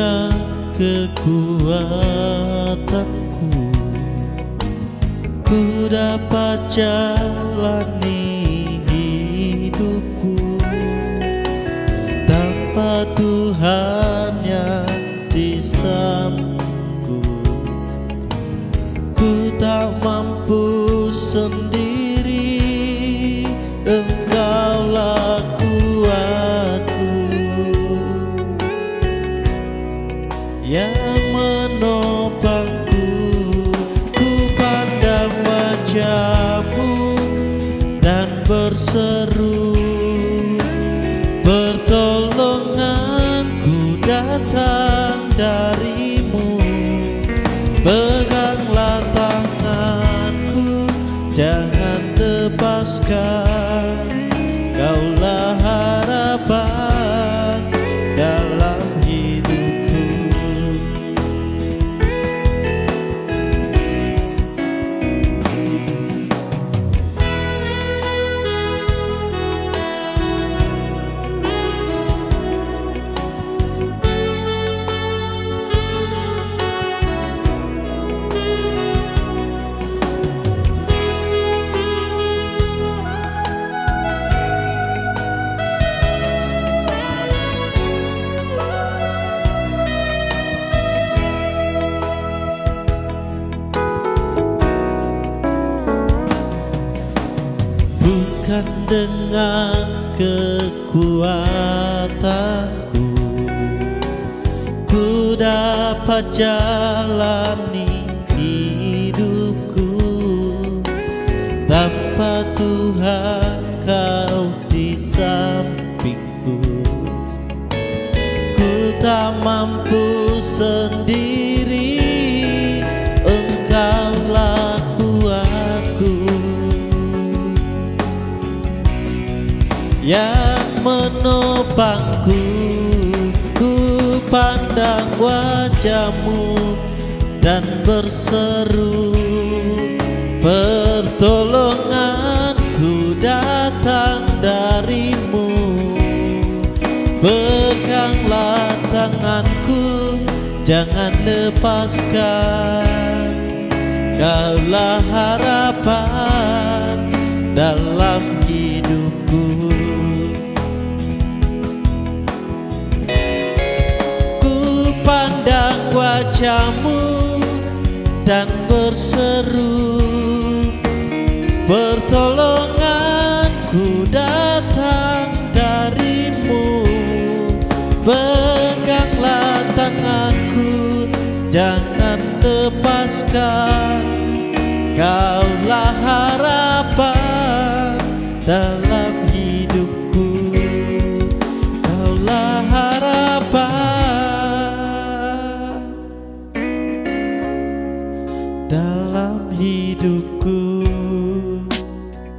dengan kekuatanku, ku dapat jalani hidupku tanpa Tuhan yang di sampingku. Ku tak mampu sendiri, Engkaulah kuatku yang menopangku. Ku pandang wajah-Mu dan berseru, pertolonganku datang dari-Mu. Peganglah tanganku, jangan lepaskan, Kaulah harapan dalam hidupku. Bukan dengan kekuatanku, ku dapat jalani hidupku tanpa Tuhan Kau di sampingku. Ku tak mampu sendiri, Engkaulah kuatku yang menopangku. Ku pandang wajah-Mu dan berseru, pertolonganku datang dari-Mu. Peganglah tanganku, jangan lepaskan, Kaulah harapan dalam hidupku. Pandang wajah-Mu dan berseru, pertolonganku datang dari-Mu. Peganglah tanganku, jangan lepaskan, Kaulah harapan dalam hidupku. Kaulah harapan dalam hidupku.